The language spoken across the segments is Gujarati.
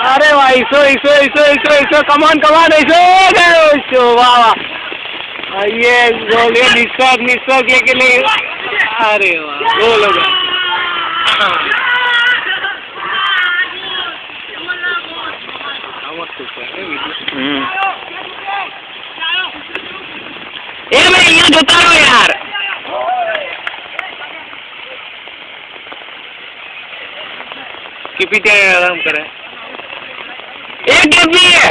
अरे वाह, इसो कमान इसो वाह वाह, ये गोल, ये निस्सक ये के लिए, अरे वाह गोल हो गया। भाई यहाँ जोता रहो यार, केपी क्या आराम करे, एक केपी है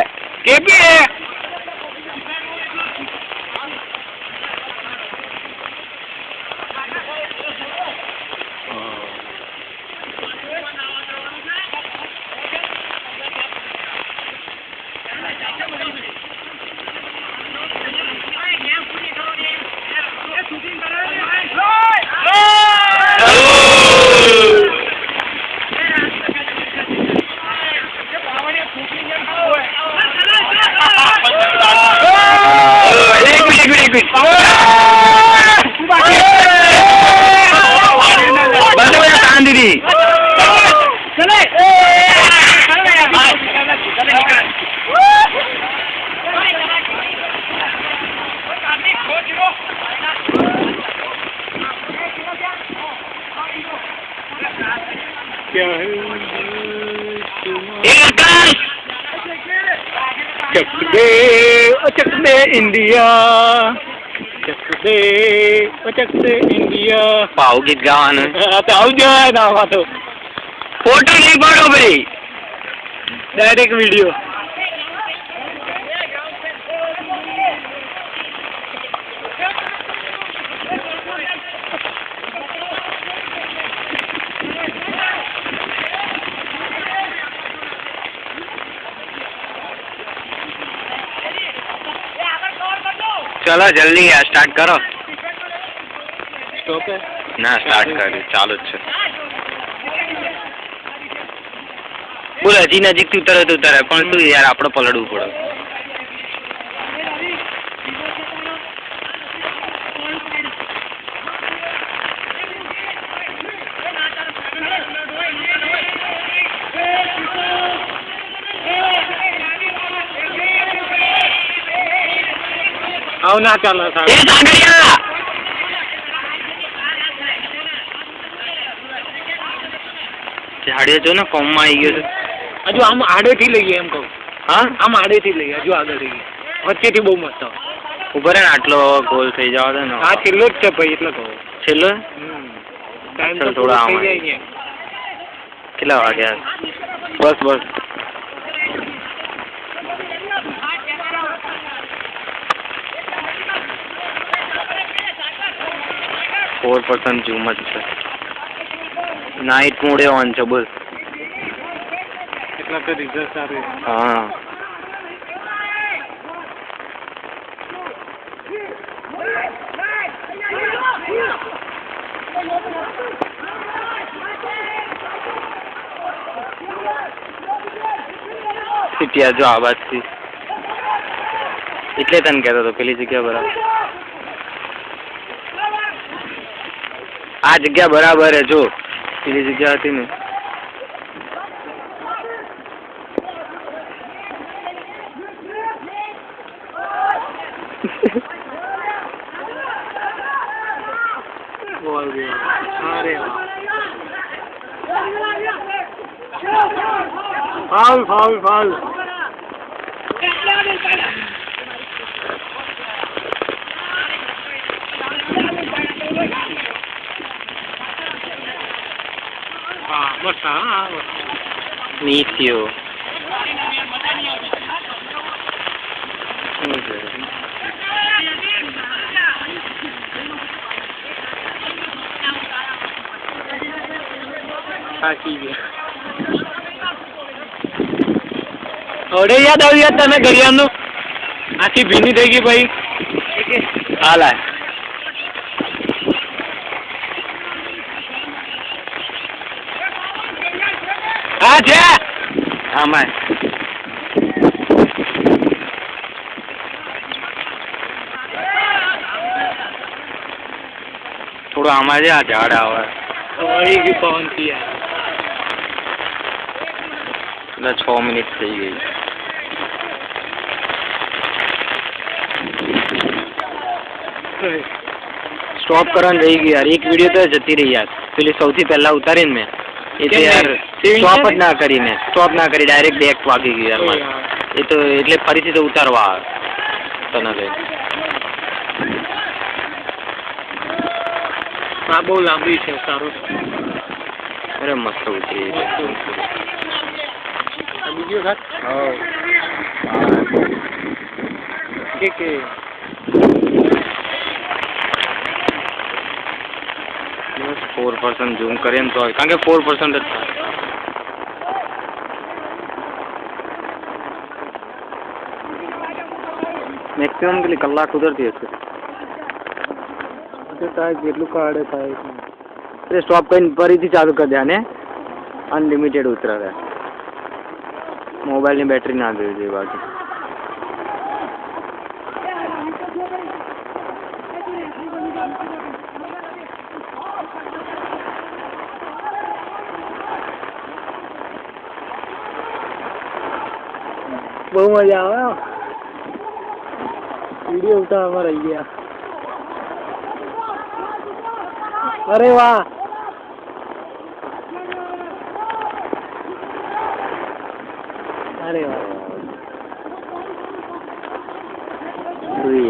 चक दे इंडिया, चक दे इंडिया। पाव गीत गाવાનું તો આવજો ના વાતો, ફોટો નહીં પાડો ભાઈ, ડાયરેક્ટ વિડિયો। चलो जल्दी यार स्टार्ट करो। स्टॉप है ना, स्टार्ट कर चालू જ છે। બોલ હજી નજીક થી ઉતરે તો ઉતરે, પણ શું યાર આપણે પલડવું પડે। આવ ના ચાલો સાહેબ, એ સાગરિયા ઝાડિયા જો ને કોમમાં આવી ગયો છે। હજુ આમ આડેથી લઈએ એમ કહું। હા આમ આડેથી લઈએ, હજુ આગળ લઈએ, વચ્ચેથી બહુ મસ્ત ઉભા રહે ને, આટલો ગોલ થઈ જવા દે ને। હા છેલ્લો જ છે ભાઈ, એટલે કહું છેલ્લો। ટાઈમ તો થોડા આમ કેટલા વાગ્યા? બસ 4% ઝૂમ જ છે, નાઇટ મોડે ઓન છે। બોલ એટલા તો રિઝલ્ટ સારું। હા સિટિયા જો આ બાજથી, એટલે તને કહેતો હતો પેલી જગ્યા બરાબર, આ જગ્યા બરાબર હે। જો પેલી જગ્યા હતી ને, फाउल नहीं थियो। थोड़े याद आई तने गरियानो आखी भीनी थी गई भाई। हाल है हाँ मैं थोड़ा हमारे यहाँ झाड़ आवा है, वही भी पवन की है। એટલે 6 મિનિટ થઈ ગઈ. સ્ટોપ કરવાનું રહી ગયું યાર. એક વિડીયો તો જતી રહી યાર. પેલી સૌથી પહેલા ઉતારીને મેં એ તો યાર સ્ટોપ જ ના કરી. મેં સ્ટોપ ના કરી, ડાયરેક્ટ બેક વાગી ગઈ યાર મારે. એ તો એટલે ફરીથી તો ઉતારવા આવે તને કઈ. આ બહુ લાંબી છે. સારું. અરે મસ્ત ઉતરી. બીજો ઘાટ. હા કે બસ 4% ઝૂમ કરીએ ને તો કારણ કે 4% જ થાય. મેક્સિમમ કેટલી કલાક ઉતરતી હશે. જેટલું કાઢે થાય. એટલે સ્ટોપ કરીને ફરીથી ચાલુ કરી દે ને. અનલિમિટેડ ઉતરે. મોબાઈલની બેટરી ના દેવી જોઈએ બાકી. બહુ મજા આવે. વિડીયો ઉતારવામાં રહી ગયા. અરે વાહ. અરે વાહ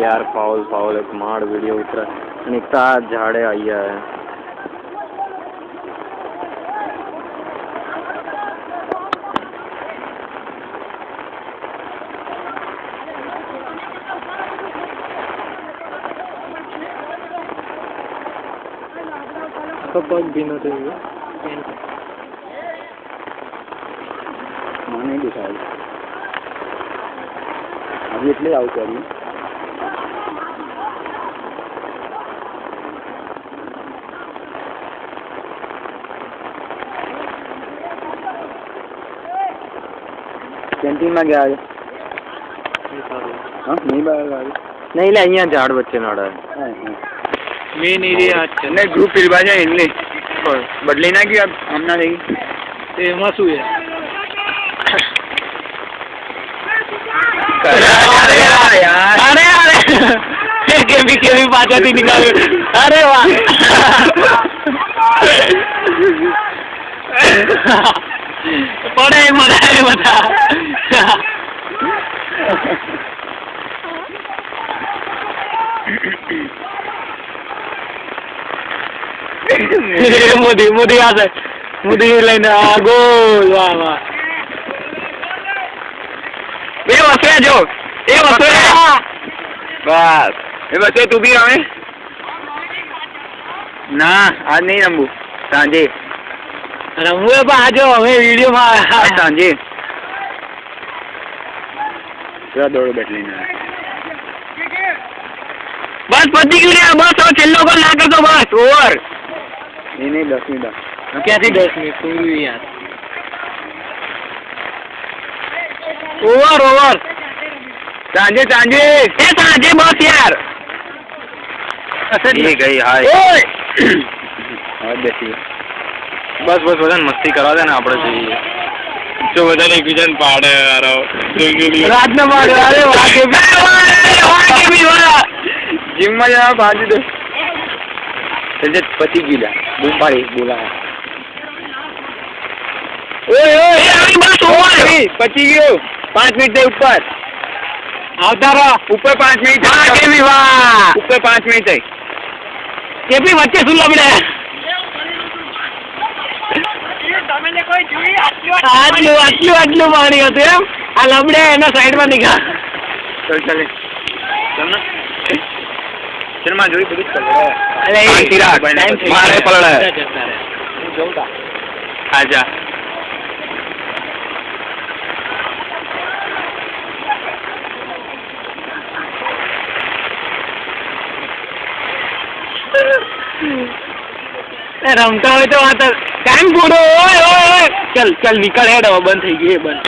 यार फाउल एक मार वीडियो उतरा અને એક તા ઝાડે આયા હે. તો પગ ભીનો થઈ ગયો. મને દેખાય અભી એટલે આવું કર્યું. કેન્ટીન માં ગયા છે. હા નહીં બહાર આવ્યું નહીં. લે અહીંયા ઝાડ વચ્ચે નડે. મેન એરિયા છે ને ગ્રુપ ફિરવા જાય એટલે બદલી નાખ્યું હમણાં થઈ. એમાં શું છે? કેવી પાછળથી નીકળ્યું. અરે વાહ. પડે બધા મોદી આ મોદી લઈને ગોલ. વાહ વાહ. એ વસે જો એ વસે બસ એ વસે તું બી રમે. ના આજ નહીં રમવું. સાંજે રમવું પણ આજો હવે વિડીયોમાં સાંજે દોડો બેટ લઈને. બસ પતી ગયું. બસ હવે છેલ્લો ગોલ ના કરતો. બસ ઓવર. એ નહીં 10 મિનિટ. ક્યાંથી 10 મિનિટ પૂરું યાર. ઓવર સાંજે એ સાંજે બસ યાર. એ ગઈ હાય. બેસી બસ બધાને મસ્તી કરવા દે ને આપણે જોઈએ. જો બધાને એકબીજાને પાડે યાર. રાતના પાડે. અરે વાહ. જીમમાં જવા ભાજી દો. પછી ગીલા બૂમ પાડી બોલા. પછી ગયો 5 મિનિટ થઈ ઉપર. આવતા રહો ઉપર 5 મિનિટ. કેવી વાહ. ઉપર 5 મિનિટ થઈ. કેપી વચ્ચે શું લબડે. આટલું પાણી હતું એમ. આ લબડે એના સાઈડમાં નીકળ. ચાલે ચલ માં જોઈ બધું પલળે. મારે પલળે. આજા રમતા હોય તો વાત ટાઈમ પૂરો. ચલ નીકળ હેડ. હવે બંધ થઈ ગઈ. બંધ.